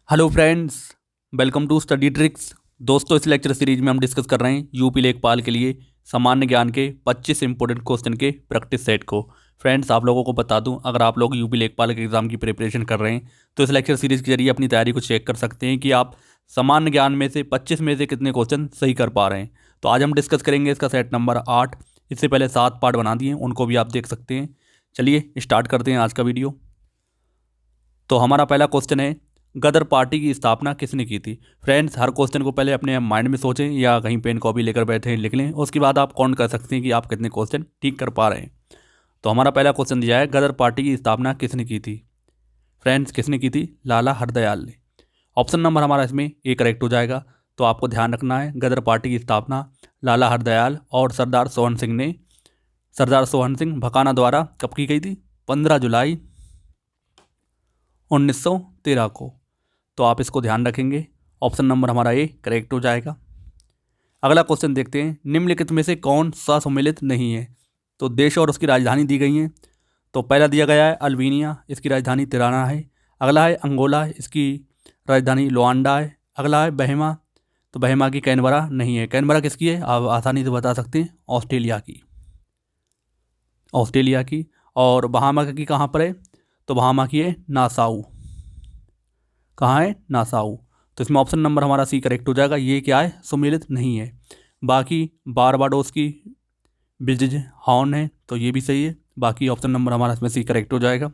Hello friends, welcome to study tricks. दोस्तों, इस lecture series में हम डिस्कस कर रहे हैं यूपी लेखपाल के लिए सामान्य ज्ञान के 25 इंपॉर्टेंट क्वेश्चन के प्रैक्टिस सेट को। फ्रेंड्स, आप लोगों को बता दूं, अगर आप लोग यूपी लेखपाल के एग्जाम की प्रिपरेशन कर रहे हैं तो इस लेक्चर सीरीज के जरिए अपनी तैयारी को चेक कर सकते हैं कि आप सामान्य ज्ञान में से 25 में से कितने क्वेश्चन सही कर पा रहे हैं। तो आज हम डिस्कस करेंगे इसका सेट नंबर 8। इससे पहले 7 पार्ट बना दिए, उनको भी आप देख सकते हैं। चलिए स्टार्ट करते हैं आज का वीडियो। तो हमारा पहला क्वेश्चन है, गदर पार्टी की स्थापना किसने की थी। फ्रेंड्स, हर क्वेश्चन को पहले अपने माइंड में सोचें या कहीं पेन कॉपी लेकर बैठे लिख लें, उसके बाद आप काउंट कर सकते हैं कि आप कितने क्वेश्चन ठीक कर पा रहे हैं। तो हमारा पहला क्वेश्चन दिया है, गदर पार्टी की स्थापना किसने की थी। फ्रेंड्स, किसने की थी? लाला हरदयाल ने। ऑप्शन नंबर हमारा इसमें ए करेक्ट हो जाएगा। तो आपको ध्यान रखना है, गदर पार्टी की स्थापना लाला हरदयाल और सरदार सोहन सिंह ने, सरदार सोहन सिंह भकाना द्वारा कब की गई थी? 15 जुलाई 1913 को। तो आप इसको ध्यान रखेंगे। ऑप्शन नंबर हमारा ए करेक्ट हो जाएगा। अगला क्वेश्चन देखते हैं, निम्नलिखित में से कौन सा सम्मिलित नहीं है। तो देश और उसकी राजधानी दी गई हैं। तो पहला दिया गया है अल्बानिया, इसकी राजधानी तिराना है। अगला है अंगोला, इसकी राजधानी लुआंडा है। अगला है बहमा, तो बहमा की कैनबरा नहीं है। कैनबरा किसकी है? आप आसानी से बता सकते हैं, ऑस्ट्रेलिया की। ऑस्ट्रेलिया की। और बहामा की कहाँ पर है? तो बहामा की है नासाऊ। कहाँ है? नासाऊ। तो इसमें ऑप्शन नंबर हमारा सी करेक्ट हो जाएगा। ये क्या है? सम्मिलित नहीं है। बाकी बारबाडोस की ब्रिटिश हॉर्न है, तो ये भी सही है। बाकी ऑप्शन नंबर हमारा इसमें सी करेक्ट हो जाएगा।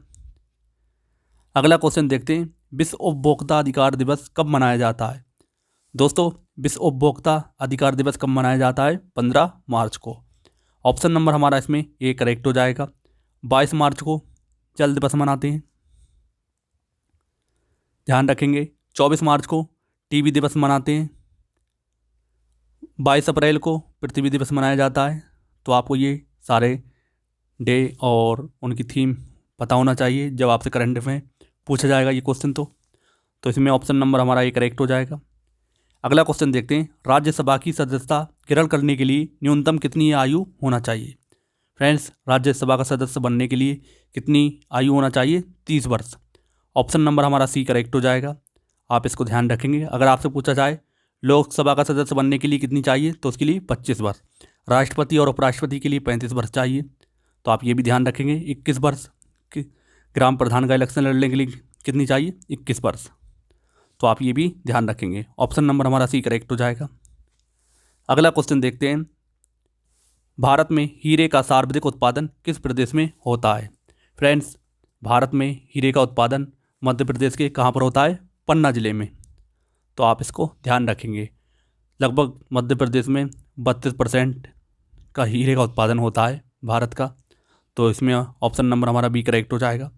अगला क्वेश्चन देखते हैं, विश्व उपभोक्ता अधिकार दिवस कब मनाया जाता है। दोस्तों, विश्व उपभोक्ता अधिकार दिवस कब मनाया जाता है? 15 मार्च को। ऑप्शन नंबर हमारा इसमें ए करेक्ट हो जाएगा। 22 मार्च को जल दिवस मनाते हैं, ध्यान रखेंगे। 24 मार्च को टीबी दिवस मनाते हैं। 22 अप्रैल को पृथ्वी दिवस मनाया जाता है। तो आपको ये सारे डे और उनकी थीम पता होना चाहिए जब आपसे करंट में पूछा जाएगा ये क्वेश्चन। तो इसमें ऑप्शन नंबर हमारा ये करेक्ट हो जाएगा। अगला क्वेश्चन देखते हैं, राज्यसभा की सदस्यता ग्रहण करने के लिए न्यूनतम कितनी आयु होना चाहिए। फ्रेंड्स, राज्यसभा का सदस्य बनने के लिए कितनी आयु होना चाहिए? 30 वर्ष। ऑप्शन नंबर हमारा सी करेक्ट हो जाएगा। आप इसको ध्यान रखेंगे। अगर आपसे पूछा जाए लोकसभा का सदस्य बनने के लिए कितनी चाहिए, तो उसके लिए 25 वर्ष। राष्ट्रपति और उपराष्ट्रपति के लिए 35 वर्ष चाहिए। तो आप ये भी ध्यान रखेंगे। 21 वर्ष। ग्राम प्रधान का इलेक्शन लड़ने के लिए कितनी चाहिए? 21 वर्ष। तो आप ये भी ध्यान रखेंगे। ऑप्शन नंबर हमारा सी करेक्ट हो जाएगा। अगला क्वेश्चन देखते हैं, भारत में हीरे का सर्वाधिक उत्पादन किस प्रदेश में होता है। फ्रेंड्स, भारत में हीरे का उत्पादन मध्य प्रदेश के कहाँ पर होता है? पन्ना जिले में। तो आप इसको ध्यान रखेंगे। लगभग मध्य प्रदेश में 32% का हीरे का उत्पादन होता है भारत का। तो इसमें ऑप्शन नंबर हमारा बी करेक्ट हो जाएगा।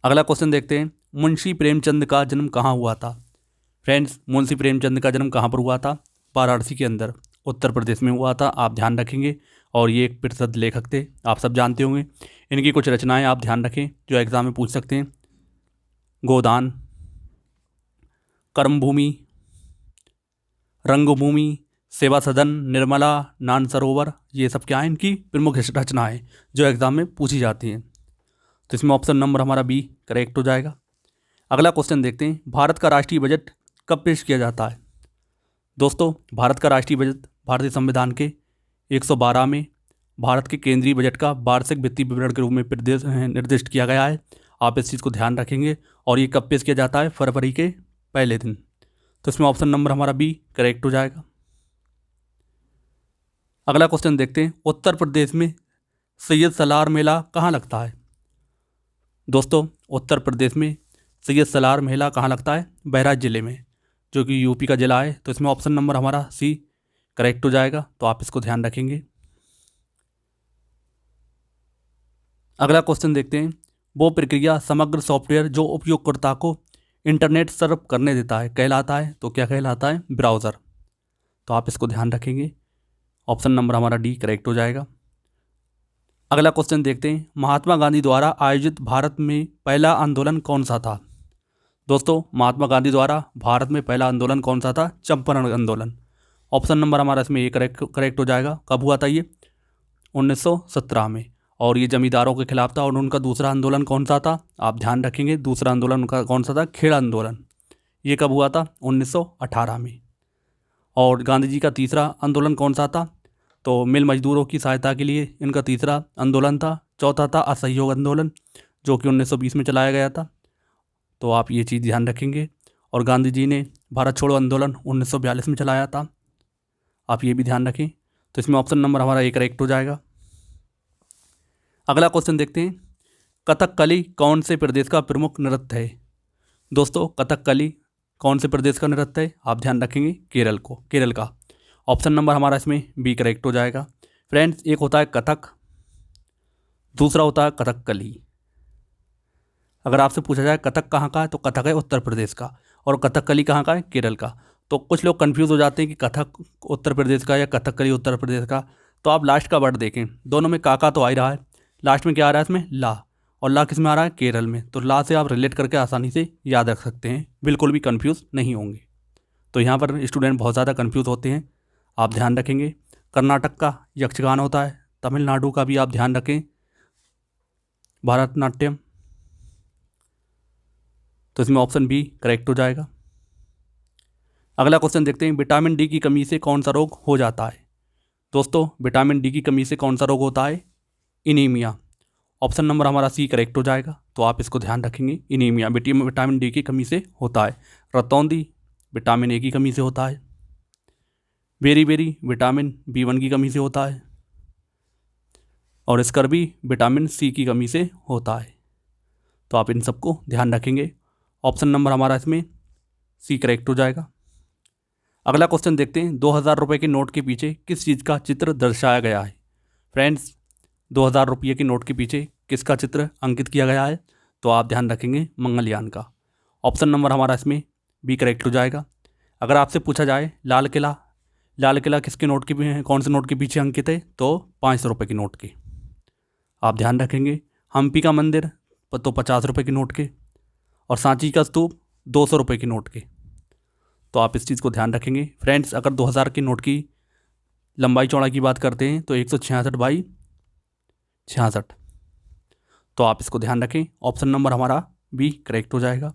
अगला क्वेश्चन देखते हैं, मुंशी प्रेमचंद का जन्म कहाँ हुआ था। फ्रेंड्स, मुंशी प्रेमचंद का जन्म कहाँ पर हुआ था? वाराणसी के अंदर, उत्तर प्रदेश में हुआ था। आप ध्यान रखेंगे। और ये एक प्रसिद्ध लेखक थे, आप सब जानते होंगे। इनकी कुछ रचनाएं आप ध्यान रखें जो एग्जाम में पूछ सकते हैं। गोदान, कर्मभूमि, रंगभूमि, सेवा सदन, निर्मला, नान सरोवर, ये सब क्या है? इनकी प्रमुख रचनाएं जो एग्जाम में पूछी जाती हैं। तो इसमें ऑप्शन नंबर हमारा बी करेक्ट हो जाएगा। अगला क्वेश्चन देखते हैं, भारत का राष्ट्रीय बजट कब पेश किया जाता है। दोस्तों, भारत का राष्ट्रीय बजट भारतीय संविधान के 112 में भारत के केंद्रीय बजट का वार्षिक वित्तीय विवरण के रूप में निर्दिष्ट किया गया है। आप इस चीज़ को ध्यान रखेंगे। और ये कब पेश किया जाता है? फरवरी के पहले दिन। तो इसमें ऑप्शन नंबर हमारा बी करेक्ट हो जाएगा। अगला क्वेश्चन देखते हैं, उत्तर प्रदेश में सैयद सलार मेला कहाँ लगता है। दोस्तों, उत्तर प्रदेश में सैयद सलार मेला कहाँ लगता है? बहराइच जिले में, जो कि यूपी का जिला है। तो इसमें ऑप्शन नंबर हमारा सी करेक्ट हो जाएगा। तो आप इसको ध्यान रखेंगे। अगला क्वेश्चन देखते हैं, वो प्रक्रिया समग्र सॉफ्टवेयर जो उपयोगकर्ता को इंटरनेट सर्फ करने देता है कहलाता है। तो क्या कहलाता है? ब्राउज़र। तो आप इसको ध्यान रखेंगे। ऑप्शन नंबर हमारा डी करेक्ट हो जाएगा। अगला क्वेश्चन देखते हैं, महात्मा गांधी द्वारा आयोजित भारत में पहला आंदोलन कौन सा था। दोस्तों, महात्मा गांधी द्वारा भारत में पहला आंदोलन कौन सा था? चंपारण आंदोलन। ऑप्शन नंबर हमारा इसमें ये करेक्ट हो जाएगा। कब हुआ था ये? 1917 में। और ये जमींदारों के खिलाफ था। और उनका दूसरा आंदोलन कौन सा था, आप ध्यान रखेंगे, दूसरा आंदोलन उनका कौन सा था, खेड़ा आंदोलन। ये कब हुआ था, 1918 में। और गांधी जी का तीसरा आंदोलन कौन सा था, तो मिल मजदूरों की सहायता के लिए इनका तीसरा आंदोलन था। चौथा था असहयोग आंदोलन, जो कि 1920 में चलाया गया था। तो आप ये चीज़ ध्यान रखेंगे। और गांधी जी ने भारत छोड़ो आंदोलन 1942 में चलाया था, आप ये भी ध्यान रखें। तो इसमें ऑप्शन नंबर हमारा एक करेक्ट हो जाएगा। अगला क्वेश्चन देखते हैं, कथकली कौन से प्रदेश का प्रमुख नृत्य है। दोस्तों कथकली कौन से प्रदेश का नृत्य है, आप ध्यान रखेंगे केरल का। ऑप्शन नंबर हमारा इसमें बी करेक्ट हो जाएगा। फ्रेंड्स, एक होता है कथक, दूसरा होता है कथकली। अगर आपसे पूछा जाए कथक कहाँ का है, तो कथक है उत्तर प्रदेश का, और कथकली कहाँ का है, केरल का। तो कुछ लोग कंफ्यूज हो जाते हैं कि कथक उत्तर प्रदेश का या कथकली उत्तर प्रदेश का। तो आप लास्ट का वर्ड देखें, दोनों में काका तो आ ही रहा है, लास्ट में क्या आ रहा है इसमें, ला, और ला किस में आ रहा है, केरल में। तो ला से आप रिलेट करके आसानी से याद रख सकते हैं, बिल्कुल भी कन्फ्यूज़ नहीं होंगे। तो यहाँ पर स्टूडेंट बहुत ज़्यादा कन्फ्यूज़ होते हैं, आप ध्यान रखेंगे। कर्नाटक का यक्षगान होता है, तमिलनाडु का भी आप ध्यान रखें, भरतनाट्यम। तो इसमें ऑप्शन बी करेक्ट हो जाएगा। अगला क्वेश्चन देखते हैं, विटामिन डी की कमी से कौन सा रोग हो जाता है। दोस्तों विटामिन डी की कमी से कौन सा रोग होता है, इनीमिया। ऑप्शन नंबर हमारा सी करेक्ट हो जाएगा। तो आप इसको ध्यान रखेंगे, इनीमिया विटामिन डी की कमी से होता है। रतौंधी विटामिन ए की कमी से होता है। बेरी विटामिन B1 की कमी से होता है। और स्कर्वी विटामिन सी की कमी से होता है। तो आप इन सबको ध्यान रखेंगे। ऑप्शन नंबर हमारा इसमें सी करेक्ट हो जाएगा। अगला क्वेश्चन देखते हैं, 2000 रुपये के नोट के पीछे किस चीज़ का चित्र दर्शाया गया है। फ्रेंड्स 2000 रुपये के नोट के पीछे किसका चित्र अंकित किया गया है, तो आप ध्यान रखेंगे मंगलयान का। ऑप्शन नंबर हमारा इसमें बी करेक्ट हो जाएगा। अगर आपसे पूछा जाए लाल किला किसके नोट के, कौन से नोट के पीछे अंकित है, तो 500 रुपये के नोट के, आप ध्यान रखेंगे। हम्पी का मंदिर तो 50 रुपये के नोट के, और सांची का स्तूप 200 रुपये के नोट के। तो आप इस चीज़ को ध्यान रखेंगे। फ्रेंड्स अगर 2000 के नोट की लंबाई चौड़ाई की बात करते हैं तो 166 बाई 66। तो आप इसको ध्यान रखें, ऑप्शन नंबर हमारा बी करेक्ट हो जाएगा।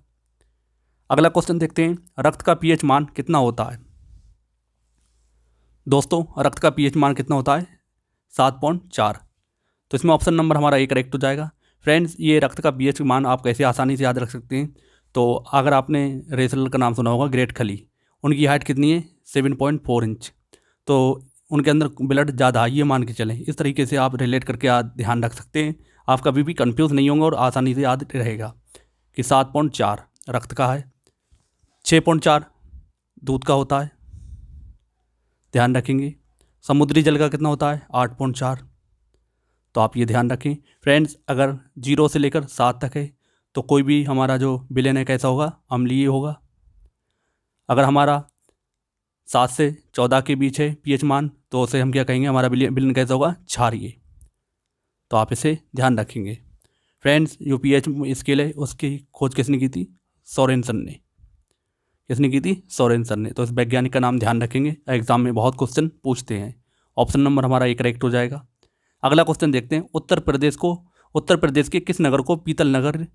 अगला क्वेश्चन देखते हैं, रक्त का पीएच मान कितना होता है। दोस्तों रक्त का पीएच मान कितना होता है, 7.4। तो इसमें ऑप्शन नंबर हमारा ए करेक्ट हो जाएगा। फ्रेंड्स ये रक्त का पीएच मान आप कैसे आसानी से याद रख सकते हैं, तो अगर आपने रेसलर का नाम सुना होगा ग्रेट खली, उनकी हाइट कितनी है, 7.4 इंच। तो उनके अंदर ब्लड ज़्यादा है, ये मान के चलें। इस तरीके से आप रिलेट करके ध्यान रख सकते हैं, आप कभी भी कंफ्यूज नहीं होंगे और आसानी से याद रहेगा कि 7.4 रक्त का है, 6.4 दूध का होता है, ध्यान रखेंगे। समुद्री जल का कितना होता है, 8.4। तो आप ये ध्यान रखें। फ्रेंड्स अगर 0 से लेकर 7 तक है तो कोई भी हमारा जो विलेन है कैसा होगा, अम्लीय होगा। अगर हमारा 7 से 14 के बीच है पीएच मान, तो उसे हम क्या कहेंगे, हमारा विलेन कैसा होगा, क्षारीय। तो आप इसे ध्यान रखेंगे। फ्रेंड्स जो पीएच स्केल है उसकी खोज किसने की थी, सोरेनसन ने। किसने की थी, सोरेनसन ने। तो इस वैज्ञानिक का नाम ध्यान रखेंगे, एग्जाम में बहुत क्वेश्चन पूछते हैं। ऑप्शन नंबर हमारा एक करेक्ट हो जाएगा। अगला क्वेश्चन देखते हैं, उत्तर प्रदेश के किस नगर को पीतल नगर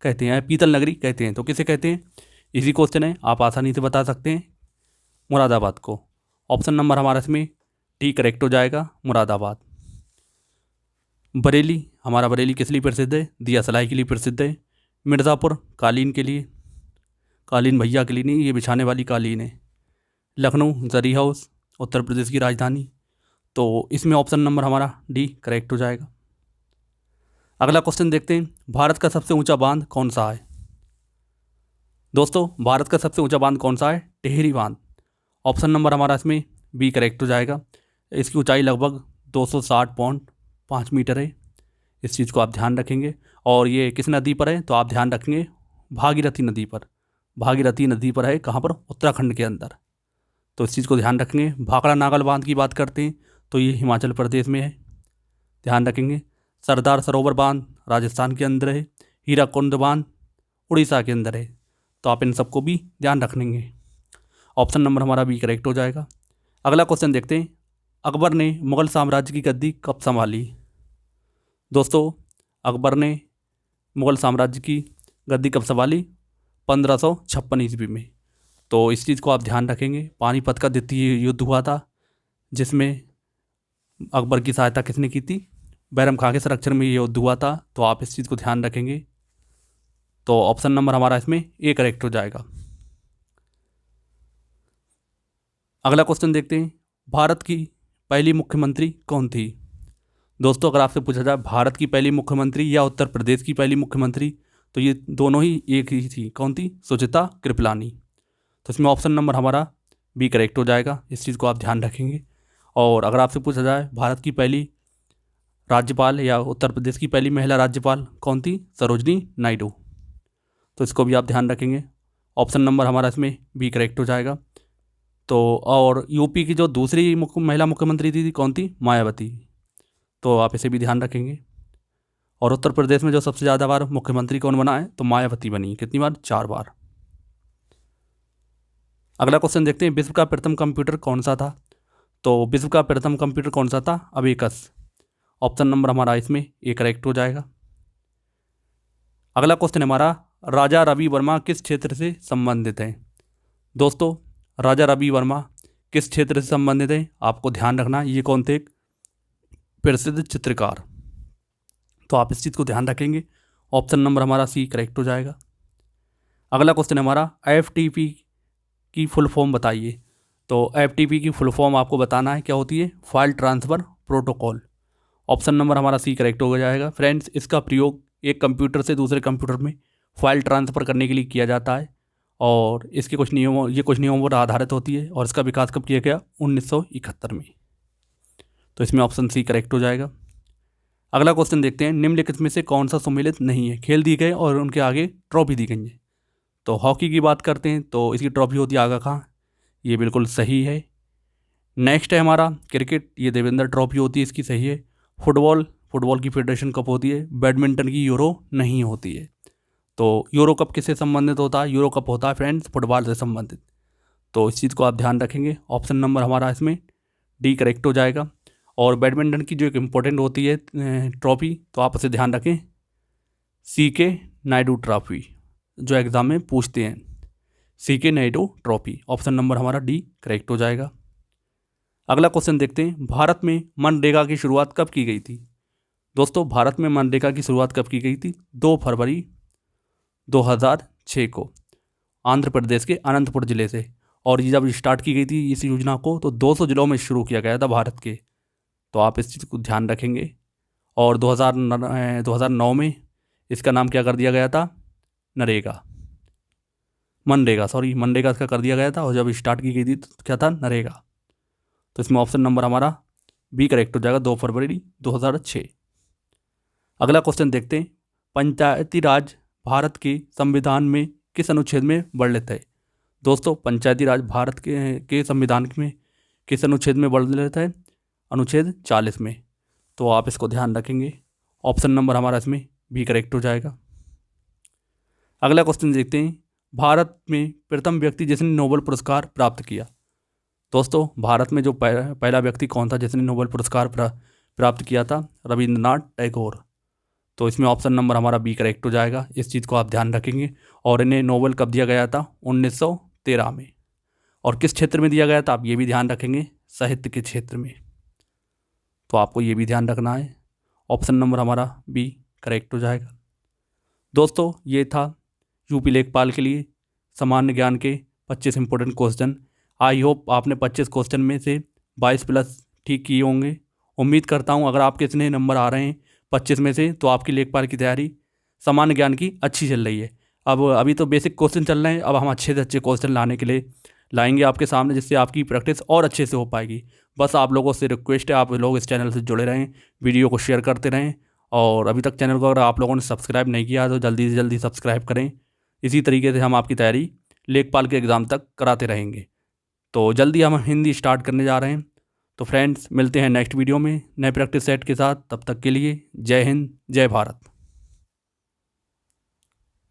कहते हैं, पीतल नगरी कहते हैं। तो किसे कहते हैं, इजी क्वेश्चन है, आप आसानी से बता सकते हैं, मुरादाबाद को। ऑप्शन नंबर हमारा इसमें डी करेक्ट हो जाएगा, मुरादाबाद। बरेली किस लिए प्रसिद्ध है, दिया सलाई के लिए प्रसिद्ध है। मिर्ज़ापुर कालीन के लिए, कालीन भैया के लिए नहीं, ये बिछाने वाली कालीन है। लखनऊ जरी हाउस उत्तर प्रदेश की राजधानी। तो इसमें ऑप्शन नंबर हमारा डी करेक्ट हो जाएगा। अगला क्वेश्चन देखते हैं, भारत का सबसे ऊंचा बांध कौन सा है। दोस्तों भारत का सबसे ऊंचा बांध कौन सा है, टिहरी बांध। ऑप्शन नंबर हमारा इसमें बी करेक्ट हो जाएगा। इसकी ऊंचाई लगभग 260.5 मीटर है, इस चीज़ को आप ध्यान रखेंगे। और ये किस नदी पर है, तो आप ध्यान रखेंगे भागीरथी नदी पर। भागीरथी नदी पर है, कहाँ पर, उत्तराखंड के अंदर। तो इस चीज़ को ध्यान रखेंगे। भाखड़ा नागल बांध की बात करते हैं तो ये हिमाचल प्रदेश में है, ध्यान रखेंगे। सरदार सरोवर बांध राजस्थान के अंदर है। हीराकुंड बांध उड़ीसा के अंदर है। तो आप इन सबको भी ध्यान रख लेंगे। ऑप्शन नंबर हमारा भी करेक्ट हो जाएगा। अगला क्वेश्चन देखते हैं, अकबर ने मुगल साम्राज्य की गद्दी कब संभाली। दोस्तों, अकबर ने मुग़ल साम्राज्य की गद्दी कब संभाली? 1556 ईस्वी में। तो इस चीज़ को आप ध्यान रखेंगे। पानीपत का द्वितीय युद्ध हुआ था, जिसमें अकबर की सहायता किसने की थी? बैरम खां के संरक्षण में ये युद्ध हुआ था। तो आप इस चीज़ को ध्यान रखेंगे। तो ऑप्शन नंबर हमारा इसमें ए करेक्ट हो जाएगा। अगला क्वेश्चन देखते हैं, भारत की पहली मुख्यमंत्री कौन थी? दोस्तों, अगर आपसे पूछा जाए भारत की पहली मुख्यमंत्री या उत्तर प्रदेश की पहली मुख्यमंत्री, तो ये दोनों ही एक ही थी। कौन थी? सुचित्रा कृपलानी। तो इसमें ऑप्शन नंबर हमारा बी करेक्ट हो जाएगा। इस चीज़ को आप ध्यान रखेंगे। और अगर आपसे पूछा जाए भारत की पहली राज्यपाल या उत्तर प्रदेश की पहली महिला राज्यपाल कौन थी? सरोजनी नायडू। तो इसको भी आप ध्यान रखेंगे। ऑप्शन नंबर हमारा इसमें बी करेक्ट हो जाएगा। तो और यूपी की जो दूसरी महिला मुख्यमंत्री थी कौन थी? मायावती। तो आप इसे भी ध्यान रखेंगे। और उत्तर प्रदेश में जो सबसे ज़्यादा बार मुख्यमंत्री कौन बना है? तो मायावती बनी। कितनी बार? 4 बार। अगला क्वेश्चन देखते हैं, विश्व का प्रथम कंप्यूटर कौन सा था? तो विश्व का प्रथम कंप्यूटर कौन सा था? अबेकस। ऑप्शन नंबर हमारा इसमें ए करेक्ट हो जाएगा। अगला क्वेश्चन हमारा, राजा रवि वर्मा किस क्षेत्र से संबंधित हैं? दोस्तों, राजा रवि वर्मा किस क्षेत्र से संबंधित हैं? आपको ध्यान रखना, ये कौन थे? प्रसिद्ध चित्रकार। तो आप इस चीज़ को ध्यान रखेंगे। ऑप्शन नंबर हमारा सी करेक्ट हो जाएगा। अगला क्वेश्चन हमारा, एफटीपी की फुल फॉर्म बताइए। तो एफटीपी की फुल फॉर्म आपको बताना है क्या होती है? File transfer protocol. Option number हमारा सी करेक्ट हो जाएगा। फ्रेंड्स, इसका प्रयोग एक कंप्यूटर से दूसरे कंप्यूटर में फाइल ट्रांसफ़र करने के लिए किया जाता है और इसके कुछ नियमों पर आधारित होती है। और इसका विकास कब किया गया? 1971 में। तो इसमें ऑप्शन सी करेक्ट हो जाएगा। अगला क्वेश्चन देखते हैं, निम्नलिखित में से कौन सा सम्मिलित नहीं है? खेल दिए गए और उनके आगे ट्रॉफी दी गई है। तो हॉकी की बात करते हैं तो इसकी ट्रॉफी होती है आगा खां। ये बिल्कुल सही है। नेक्स्ट है हमारा क्रिकेट, ये देवेंद्र ट्रॉफी होती है, इसकी सही है। फुटबॉल की फेडरेशन कप होती है। बैडमिंटन की यूरो नहीं होती है। तो यूरो कप किससे संबंधित होता है? यूरो कप होता है फ्रेंड्स फुटबॉल से संबंधित। तो इस चीज़ को आप ध्यान रखेंगे। ऑप्शन नंबर हमारा इसमें डी करेक्ट हो जाएगा। और बैडमिंटन की जो एक इम्पोर्टेंट होती है ट्रॉफी, तो आप उसे ध्यान रखें, CK नायडू ट्रॉफी, जो एग्ज़ाम में पूछते हैं, CK Naidu trophy. Option number हमारा डी करेक्ट हो जाएगा। अगला क्वेश्चन देखते हैं, भारत में मनरेगा की शुरुआत कब की गई थी? दोस्तों, भारत में मनरेगा की शुरुआत कब की गई थी? 2 फरवरी 2006 को आंध्र प्रदेश के अनंतपुर ज़िले से। और ये जब स्टार्ट की गई थी इस योजना को, तो 200 जिलों में शुरू किया गया था भारत के। तो आप इस चीज़ को ध्यान रखेंगे। और 2009 में इसका नाम क्या कर दिया गया था? मनरेगा इसका कर दिया गया था। और जब स्टार्ट की गई थी तो क्या था? नरेगा। तो इसमें ऑप्शन नंबर हमारा बी करेक्ट हो जाएगा, 2 फरवरी 2006। अगला क्वेश्चन देखते हैं, पंचायती राज भारत के संविधान में किस अनुच्छेद में वर्णित है? दोस्तों, पंचायती राज भारत के संविधान में किस अनुच्छेद में वर्णित है? अनुच्छेद 40 में। तो आप इसको ध्यान रखेंगे। ऑप्शन नंबर हमारा इसमें बी करेक्ट हो जाएगा। अगला क्वेश्चन देखते हैं, भारत में प्रथम व्यक्ति जिसने नोबेल पुरस्कार प्राप्त किया। दोस्तों, भारत में जो पहला व्यक्ति कौन था जिसने नोबेल पुरस्कार प्राप्त किया था? रविंद्रनाथ टैगोर। तो इसमें ऑप्शन नंबर हमारा बी करेक्ट हो जाएगा। इस चीज़ को आप ध्यान रखेंगे। और इन्हें नोबेल कब दिया गया था? 1913 में। और किस क्षेत्र में दिया गया था? आप ये भी ध्यान रखेंगे, साहित्य के क्षेत्र में। तो आपको ये भी ध्यान रखना है। ऑप्शन नंबर हमारा बी करेक्ट हो जाएगा। दोस्तों, ये था यूपी लेखपाल के लिए सामान्य ज्ञान के 25 इंपॉर्टेंट क्वेश्चन। आई होप आपने 25 क्वेश्चन में से 22+ ठीक किए होंगे। उम्मीद करता हूँ अगर आपके इतने नंबर आ रहे हैं 25 में से, तो आपकी लेखपाल की तैयारी सामान्य ज्ञान की अच्छी चल रही है। अब अभी तो बेसिक क्वेश्चन चल रहे हैं, अब हम अच्छे से अच्छे क्वेश्चन लाने के लिए लाएंगे आपके सामने, जिससे आपकी प्रैक्टिस और अच्छे से हो पाएगी। बस आप लोगों से रिक्वेस्ट है, आप लोग इस चैनल से जुड़े रहें, वीडियो को शेयर करते रहें। और अभी तक चैनल को अगर आप लोगों ने सब्सक्राइब नहीं किया तो जल्दी से जल्दी सब्सक्राइब करें। इसी तरीके से हम आपकी तैयारी लेखपाल के एग्ज़ाम तक कराते रहेंगे। तो जल्दी हम हिंदी स्टार्ट करने जा रहे हैं। तो फ्रेंड्स, मिलते हैं नेक्स्ट वीडियो में नए प्रैक्टिस सेट के साथ। तब तक के लिए जय हिंद, जय भारत।